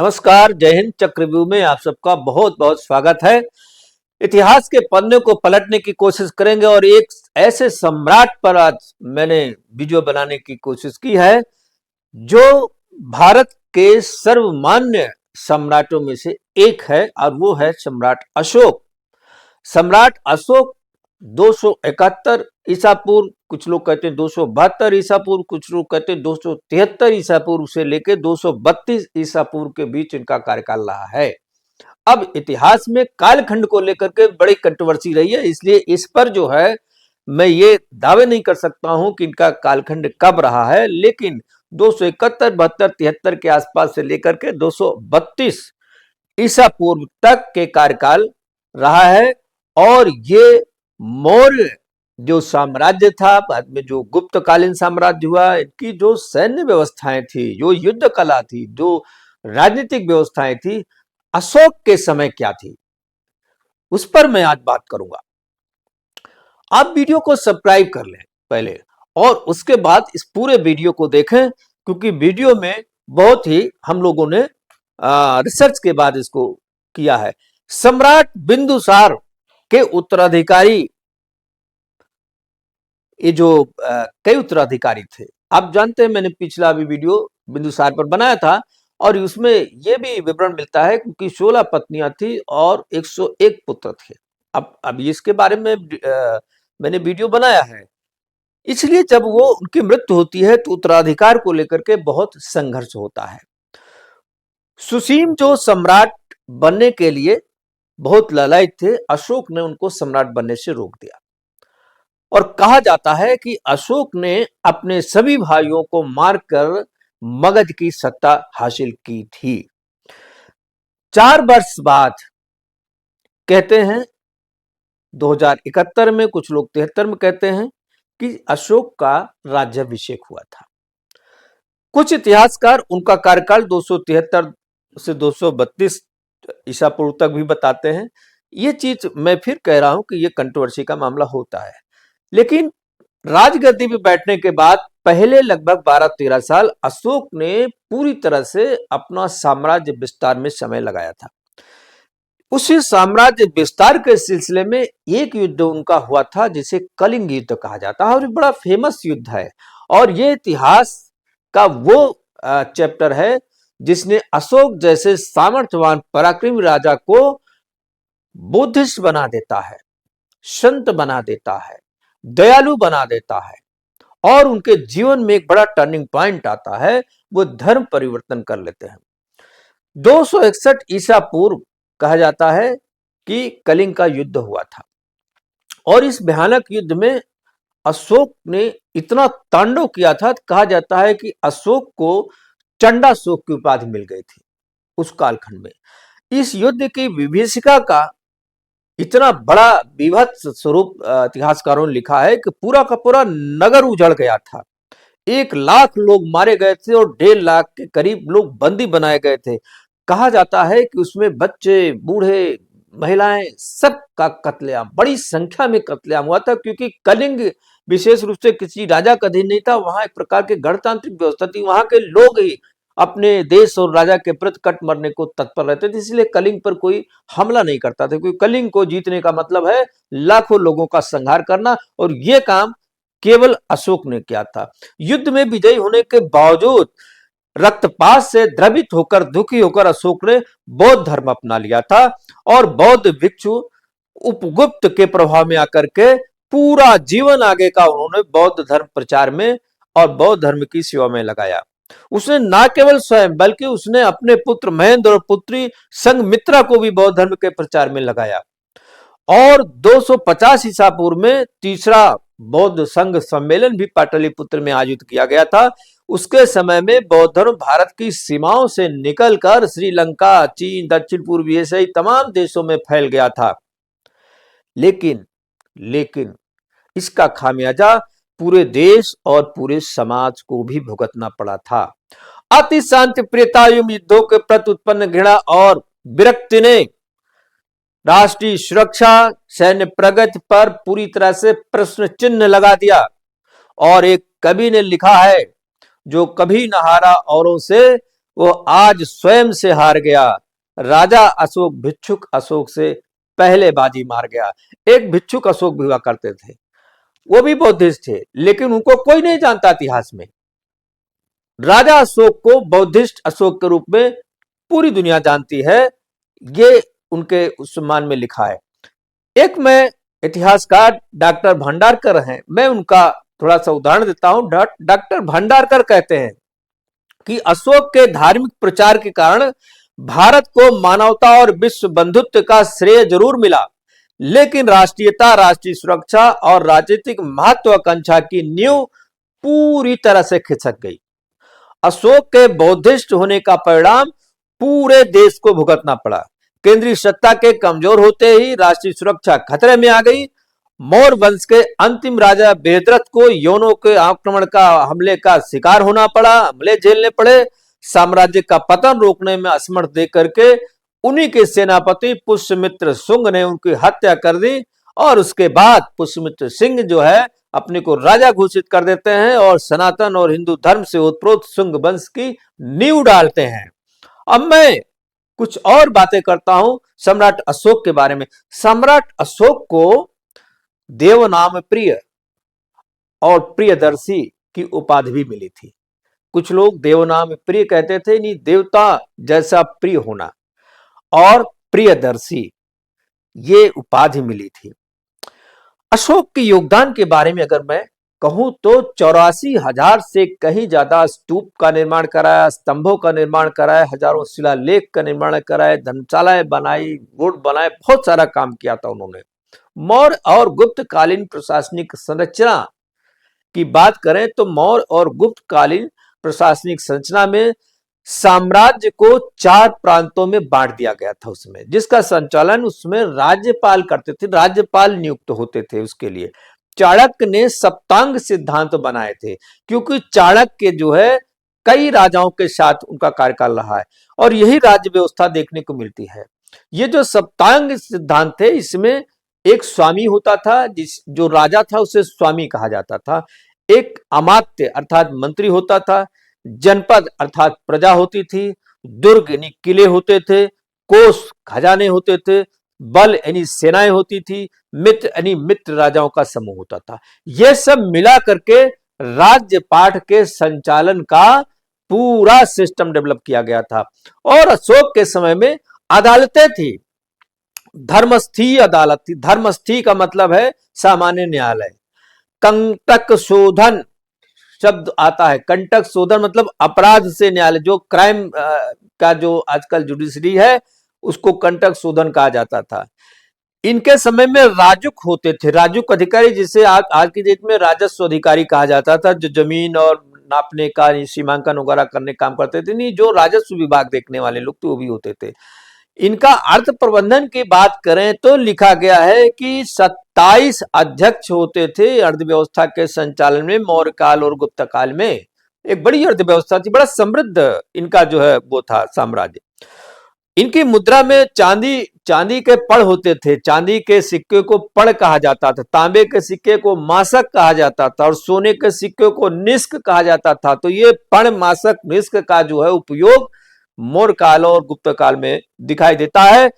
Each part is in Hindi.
नमस्कार, जय हिंद। चक्रव्यूह में आप सबका बहुत बहुत स्वागत है। इतिहास के पन्ने को पलटने की कोशिश करेंगे और एक ऐसे सम्राट पर आज मैंने वीडियो बनाने की कोशिश की है जो भारत के सर्वमान्य सम्राटों में से एक है और वो है सम्राट अशोक। सम्राट अशोक 271 ईसा पूर्व, कुछ लोग कहते हैं 272 ईसा पूर्व, कुछ लोग कहते हैं 273 ईसा पूर्व से लेकर 232 ईसा पूर्व के बीच इनका कार्यकाल रहा है। अब इतिहास में कालखंड को लेकर के बड़ी कंट्रोवर्सी रही है, इसलिए इस पर जो है मैं ये दावे नहीं कर सकता हूं कि इनका कालखंड कब रहा है, लेकिन 271, 72, 73 के आसपास से लेकर के 232 ईसा पूर्व तक के कार्यकाल रहा है। और ये मौर्य जो साम्राज्य था, बाद में जो गुप्तकालीन साम्राज्य हुआ, इनकी जो सैन्य व्यवस्थाएं थी, जो युद्ध कला थी, जो राजनीतिक व्यवस्थाएं थी, अशोक के समय क्या थी, उस पर मैं आज बात करूंगा। आप वीडियो को सब्सक्राइब कर लें पहले और उसके बाद इस पूरे वीडियो को देखें, क्योंकि वीडियो में बहुत ही हम लोगों ने रिसर्च के बाद इसको किया है। सम्राट बिंदुसार के उत्तराधिकारी, ये जो कई उत्तराधिकारी थे, आप जानते हैं मैंने पिछला भी वीडियो बिंदुसार पर बनाया था और उसमें यह भी विवरण मिलता है क्योंकि 16 पत्नियां थी और 101 पुत्र थे। अब इसके बारे में मैंने वीडियो बनाया है। इसलिए जब वो उनकी मृत्यु होती है तो उत्तराधिकार को लेकर के बहुत संघर्ष होता है। सुसीम जो सम्राट बनने के लिए बहुत लालायित थे, अशोक ने उनको सम्राट बनने से रोक दिया और कहा जाता है कि अशोक ने अपने सभी भाइयों को मारकर मगध की सत्ता हासिल की थी। 4 वर्ष बाद, कहते हैं 2071 में, कुछ लोग 73 में कहते हैं कि अशोक का राज्याभिषेक हुआ था। कुछ इतिहासकार उनका कार्यकाल 273 से 232 ईसा पूर्व तक भी बताते हैं। ये चीज मैं फिर कह रहा हूं कि ये कंट्रोवर्सी का मामला होता है, लेकिन राजगद्दी पे बैठने के बाद पहले लगभग 12-13 साल अशोक ने पूरी तरह से अपना साम्राज्य विस्तार में समय लगाया था। उसी साम्राज्य विस्तार के सिलसिले में एक युद्ध उनका हुआ था जिसे कलिंग युद्ध कहा जाता है और बड़ा फेमस युद्ध है। और ये इतिहास का वो चैप्टर है जिसने अशोक जैसे सामर्थ्यवान पराक्रमी राजा को बुद्धिस्ट बना देता है, संत बना देता है, दयालु बना देता है और उनके जीवन में एक बड़ा टर्निंग पॉइंट आता है, वो धर्म परिवर्तन कर लेते हैं। 261 ईसा पूर्व कहा जाता है कि कलिंग का युद्ध हुआ था और इस भयानक युद्ध में अशोक ने इतना तांडव किया था, कहा जाता है कि अशोक को चंडाशोक की उपाधि मिल गई थी उस कालखंड में। इस युद्ध की विभीषिका का इतना बड़ा विभत्स स्वरूप इतिहासकारों ने लिखा है कि पूरा का पूरा नगर उजड़ गया था। 1 लाख लोग मारे गए थे और 1.5 लाख के करीब लोग बंदी बनाए गए थे। कहा जाता है कि उसमें बच्चे, बूढ़े, महिलाएं, सबका कत्लेआम, बड़ी संख्या में कत्लेआम हुआ था, क्योंकि कलिंग विशेष रूप से किसी राजा का अधीन नहीं था। वहां एक प्रकार की गणतांत्रिक व्यवस्था थी, वहां के लोग ही अपने देश और राजा के प्रति कट मरने को तत्पर रहते थे, इसलिए कलिंग पर कोई हमला नहीं करता था, क्योंकि कलिंग को जीतने का मतलब है लाखों लोगों का संहार करना, और यह काम केवल अशोक ने किया था। युद्ध में विजयी होने के बावजूद रक्तपात से द्रवित होकर, दुखी होकर अशोक ने बौद्ध धर्म अपना लिया था और बौद्ध भिक्षु उपगुप्त के प्रभाव में आकर के पूरा जीवन आगे का उन्होंने बौद्ध धर्म प्रचार में और बौद्ध धर्म की सेवा में लगाया। उसने न केवल स्वयं बल्कि उसने अपने पुत्र महेंद्र और पुत्री संघमित्रा को भी बौद्ध धर्म के प्रचार में लगाया। और 250 ईसा पूर्व में तीसरा बौद्ध संघ सम्मेलन भी पाटलिपुत्र में आयोजित किया गया था। उसके समय में बौद्ध धर्म भारत की सीमाओं से निकलकर श्रीलंका, चीन, दक्षिण पूर्व एशिया तमाम देशों में फैल गया था। लेकिन इसका खामियाजा पूरे देश और पूरे समाज को भी भुगतना पड़ा था। अति शांति प्रियता एवं युद्धों के प्रति उत्पन्न घृणा और विरक्ति ने राष्ट्रीय सुरक्षा, सैन्य प्रगति पर पूरी तरह से प्रश्न चिन्ह लगा दिया। और एक कवि ने लिखा है, जो कभी न हारा औरों से वो आज स्वयं से हार गया। राजा अशोक भिक्षुक अशोक से पहले बाजी मार गया। एक भिक्षुक अशोक भी हुआ करते थे, वो भी बौद्धिस्ट थे, लेकिन उनको कोई नहीं जानता इतिहास में। राजा अशोक को बौद्धिस्ट अशोक के रूप में पूरी दुनिया जानती है, ये उनके सम्मान में लिखा है। एक मैं इतिहासकार डॉक्टर भंडारकर हैं, मैं उनका थोड़ा सा उदाहरण देता हूं। डॉक्टर भंडारकर कहते हैं कि अशोक के धार्मिक प्रचार के कारण भारत को मानवता और विश्व बंधुत्व का श्रेय जरूर मिला, लेकिन राष्ट्रीयता, राष्ट्रीय सुरक्षा और राजनीतिक महत्वाकांक्षा की नींव पूरी तरह से खिसक गई। अशोक के बौद्धिस्ट होने का परिणाम पूरे देश को भुगतना पड़ा। केंद्रीय सत्ता के कमजोर होते ही राष्ट्रीय सुरक्षा खतरे में आ गई। मौर्य वंश के अंतिम राजा बेदरथ को यवनों के आक्रमण का हमले का शिकार होना पड़ा, हमले झेलने पड़े। साम्राज्य का पतन रोकने में असमर्थ देकर के उन्हीं के सेनापति पुष्यमित्र शुंग ने उनकी हत्या कर दी, और उसके बाद पुष्यमित्र सिंह जो है अपने को राजा घोषित कर देते हैं और सनातन और हिंदू धर्म से उत्प्रोत शुंग वंश की नींव डालते हैं। अब मैं कुछ और बातें करता हूं सम्राट अशोक के बारे में। सम्राट अशोक को देवनाम प्रिय और प्रियदर्शी की उपाधि भी मिली थी। कुछ लोग देवनाम प्रिय कहते थे, नहीं, देवता जैसा प्रिय होना, और प्रियदर्शी ये उपाधि मिली थी। अशोक के योगदान के बारे में अगर मैं कहूं तो 84,000 से कहीं ज्यादा स्तूप का निर्माण कराया, स्तंभों का निर्माण कराया, हजारों शिलालेख का निर्माण कराया, धर्मशालाएं बनाई, रोड बनाए, बहुत सारा काम किया था उन्होंने। मौर्य और गुप्त कालीन प्रशासनिक संरचना की बात करें तो मौर्य और गुप्त कालीन प्रशासनिक संरचना में साम्राज्य को 4 प्रांतों में बांट दिया गया था उसमें, जिसका संचालन उसमें राज्यपाल करते थे, राज्यपाल नियुक्त होते थे उसके लिए। चाणक्य ने सप्तांग सिद्धांत बनाए थे, क्योंकि चाणक्य जो है कई राजाओं के साथ उनका कार्यकाल रहा है और यही राज्य व्यवस्था देखने को मिलती है। ये जो सप्तांग सिद्धांत थे, इसमें एक स्वामी होता था, जो राजा था उसे स्वामी कहा जाता था। एक अमात्य अर्थात मंत्री होता था, जनपद अर्थात प्रजा होती थी, दुर्ग यानी किले होते थे, कोष खजाने होते थे, बल यानी सेनाएं होती थी, मित्र यानी मित्र राजाओं का समूह होता था। यह सब मिला करके राज्य पाठ के संचालन का पूरा सिस्टम डेवलप किया गया था। और अशोक के समय में अदालतें थी, धर्मस्थी अदालत थी। धर्मस्थी का मतलब है सामान्य न्यायालय। कंटक शोधन शब्द आता है, कंटक शोधन मतलब अपराध से न्यायालय, जो क्राइम का जो आजकल जुडिशरी है उसको कंटक शोधन कहा जाता था। इनके समय में राजुक होते थे, राजुक अधिकारी, जिसे आज की डेट में राजस्व अधिकारी कहा जाता था, जो जमीन और नापने का, सीमांकन वगैरह करने काम करते थे। नहीं, जो राजस्व विभाग देखने वाले लोग थे वो भी होते थे। इनका अर्थ प्रबंधन की बात करें तो लिखा गया है कि 27 अध्यक्ष होते थे अर्थव्यवस्था के संचालन में। मौर्य काल और गुप्त काल में एक बड़ी अर्थव्यवस्था थी, बड़ा समृद्ध इनका जो है वो था साम्राज्य। इनकी मुद्रा में चांदी के पड़ होते थे, चांदी के सिक्के को पड़ कहा जाता था, तांबे के सिक्के को मासक कहा जाता था और सोने के सिक्के को निष्क कहा जाता था। तो ये पड़, मासक, निष्क का जो है उपयोग मौर्य काल और गुप्त काल में दिखाई देता है।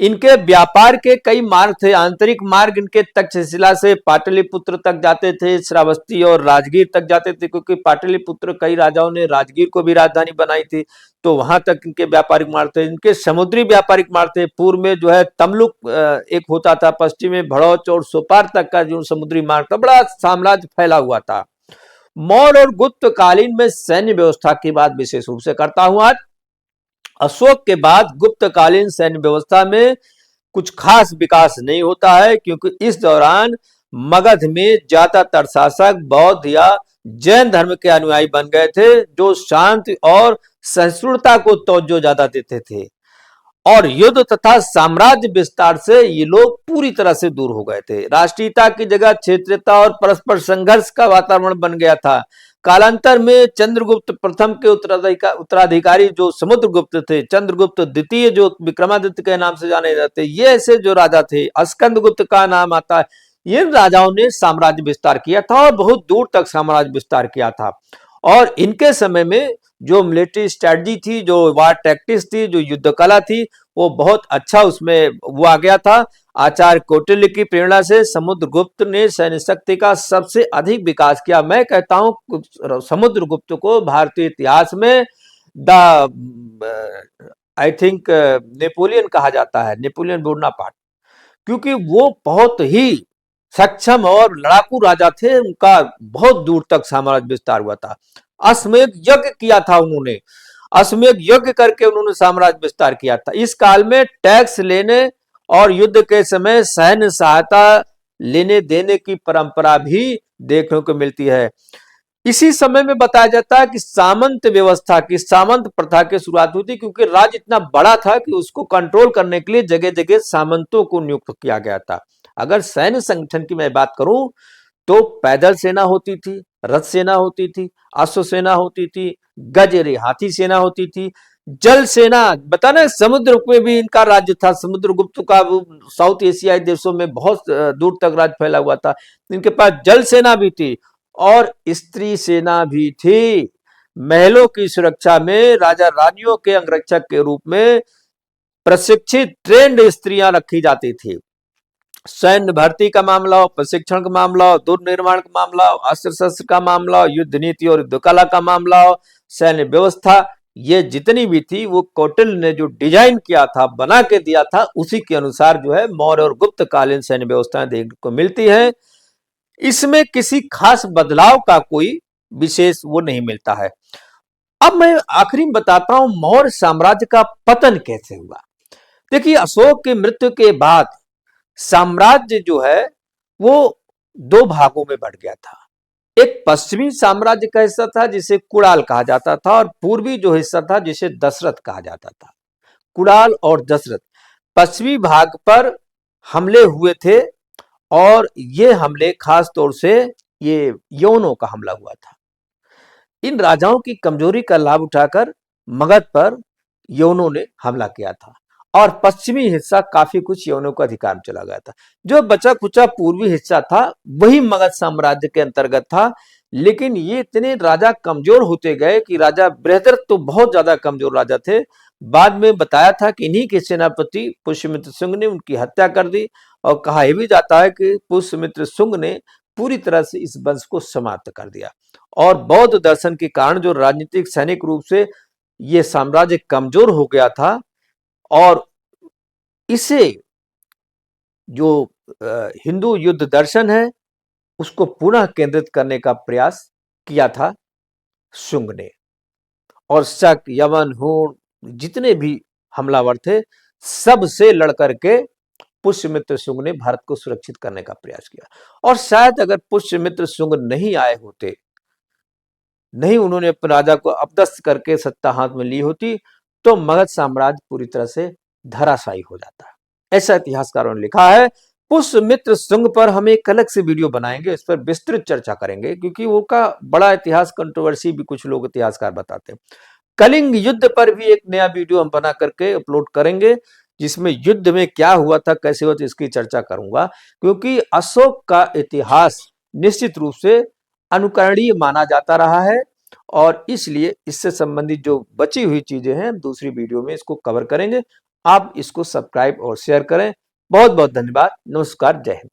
इनके व्यापार के कई मार्ग थे। आंतरिक मार्ग इनके तक्षशिला से पाटलिपुत्र तक जाते थे, श्रावस्ती और राजगीर तक जाते थे, क्योंकि पाटलिपुत्र कई राजाओं ने राजगीर को भी राजधानी बनाई थी, तो वहां तक इनके व्यापारिक मार्ग थे। इनके समुद्री व्यापारिक मार्ग थे। पूर्व में जो है तमलुक एक होता था, पश्चिम में भड़ौच और सोपार तक का जो समुद्री मार्ग था, बड़ा साम्राज्य फैला हुआ था। मौर्य और गुप्त कालीन में सैन्य व्यवस्था की बात विशेष रूप से करता हूं आज। अशोक के बाद गुप्तकालीन सैन्य व्यवस्था में कुछ खास विकास नहीं होता है, क्योंकि इस दौरान मगध में ज्यादातर शासक बौद्ध या जैन धर्म के अनुयायी बन गए थे, जो शांति और सहिष्णुता को तवज्जो ज्यादा देते थे। और युद्ध तथा साम्राज्य विस्तार से ये लोग पूरी तरह से दूर हो गए थे। राष्ट्रीयता की जगह क्षेत्रीयता और परस्पर संघर्ष का वातावरण बन गया था। कालांतर में चंद्रगुप्त प्रथम के उत्तराधिकारी जो समुद्रगुप्त थे, चंद्रगुप्त द्वितीय जो विक्रमादित्य के नाम से जाने जाते, ये ऐसे जो राजा थे, स्कंदगुप्त का नाम आता है। इन राजाओं ने साम्राज्य विस्तार किया था और बहुत दूर तक साम्राज्य विस्तार किया था। और इनके समय में जो मिलिट्री स्ट्रेटजी थी, जो वार टैक्टिक्स थी, जो युद्ध कला थी, वो बहुत अच्छा उसमें वो आ गया था। आचार्य कौटिल्य की प्रेरणा से समुद्रगुप्त ने सैन्य शक्ति का सबसे अधिक विकास किया। मैं कहता हूं समुद्रगुप्त को भारतीय इतिहास में द आई थिंक नेपोलियन कहा जाता है, नेपोलियन बोनापार्ट, क्योंकि वो बहुत ही सक्षम और लड़ाकू राजा थे। उनका बहुत दूर तक साम्राज्य विस्तार हुआ था। अश्वमेध यज्ञ किया था उन्होंने, अश्वमेध यज्ञ करके उन्होंने साम्राज्य विस्तार किया था। इस काल में टैक्स लेने और युद्ध के समय सैन्य सहायता लेने देने की परंपरा भी देखने को मिलती है। इसी समय में बताया जाता है कि सामंत व्यवस्था की, सामंत प्रथा की शुरुआत हुई थी, क्योंकि राज्य इतना बड़ा था कि उसको कंट्रोल करने के लिए जगह जगह सामंतों को नियुक्त किया गया था। अगर सैन्य संगठन की मैं बात करूं तो पैदल सेना होती थी, रथ सेना होती थी, अश्व सेना होती थी, गजेरे हाथी सेना होती थी, जल सेना, बता ना समुद्र में भी इनका राज्य था। समुद्रगुप्त का साउथ एशियाई देशों में बहुत दूर तक राज्य फैला हुआ था। इनके पास जल सेना भी थी और स्त्री सेना भी थी। महलों की सुरक्षा में राजा रानियों के अंगरक्षक के रूप में प्रशिक्षित ट्रेंड स्त्रियां रखी जाती थी। सैन्य भर्ती का मामला हो, प्रशिक्षण का मामला हो, दुर्ग निर्माण का मामला हो, अस्त्र शस्त्र का मामला हो, युद्ध नीति और युद्ध कला का मामला हो, सैन्य व्यवस्था, ये जितनी भी थी वो कौटिल्य ने जो डिजाइन किया था, बना के दिया था, उसी के अनुसार जो है मौर्य और गुप्त कालीन सैन्य व्यवस्थाएं देखने को मिलती है। इसमें किसी खास बदलाव का कोई विशेष वो नहीं मिलता है। अब मैं आखिरी में बताता हूं मौर्य साम्राज्य का पतन कैसे हुआ। देखिए, अशोक की मृत्यु के बाद साम्राज्य जो है वो दो भागों में बढ़ गया था। एक पश्चिमी साम्राज्य का हिस्सा था जिसे कुणाल कहा जाता था, और पूर्वी जो हिस्सा था जिसे दशरथ कहा जाता था। कुणाल और दशरथ पश्चिमी भाग पर हमले हुए थे, और ये हमले खास तौर से ये यवनों का हमला हुआ था। इन राजाओं की कमजोरी का लाभ उठाकर मगध पर यवनों ने हमला किया था, और पश्चिमी हिस्सा काफी कुछ यवनों का अधिकार में चला गया था। जो बचा खुचा पूर्वी हिस्सा था वही मगध साम्राज्य के अंतर्गत था। लेकिन ये इतने राजा कमजोर होते गए कि राजा बृहद्रथ तो बहुत ज्यादा कमजोर राजा थे। बाद में बताया था कि इन्हीं के सेनापति पुष्यमित्र शुंग ने उनकी हत्या कर दी, और कहा यह भी जाता है कि पुष्यमित्र शुंग ने पूरी तरह से इस वंश को समाप्त कर दिया। और बौद्ध दर्शन के कारण जो राजनीतिक सैनिक रूप से ये साम्राज्य कमजोर हो गया था, और इसे जो हिंदू युद्ध दर्शन है उसको पुनः केंद्रित करने का प्रयास किया था शुंग ने। और शक, यवन, हूण जितने भी हमलावर थे सबसे लड़कर के पुष्यमित्र शुंग ने भारत को सुरक्षित करने का प्रयास किया। और शायद अगर पुष्यमित्र शुंग नहीं आए होते, नहीं उन्होंने अपने राजा को अपदस्थ करके सत्ता हाथ में ली होती, तो मगध साम्राज्य पूरी तरह से धराशायी हो जाता। ऐसा इतिहासकारों ने लिखा है। पुष्यमित्र शुंग पर हम एक अलग से वीडियो बनाएंगे, इस पर विस्तृत चर्चा करेंगे, क्योंकि वो का बड़ा इतिहास कंट्रोवर्सी भी कुछ लोग इतिहासकार बताते हैं। कलिंग युद्ध पर भी एक नया वीडियो हम बना करके अपलोड करेंगे, जिसमें युद्ध में क्या हुआ था, कैसे हुआ था, इसकी चर्चा करूंगा। क्योंकि अशोक का इतिहास निश्चित रूप से अनुकरणीय माना जाता रहा है, और इसलिए इससे संबंधित जो बची हुई चीजें हैं दूसरी वीडियो में इसको कवर करेंगे। आप इसको सब्सक्राइब और शेयर करें। बहुत बहुत धन्यवाद। नमस्कार, जय हिंद।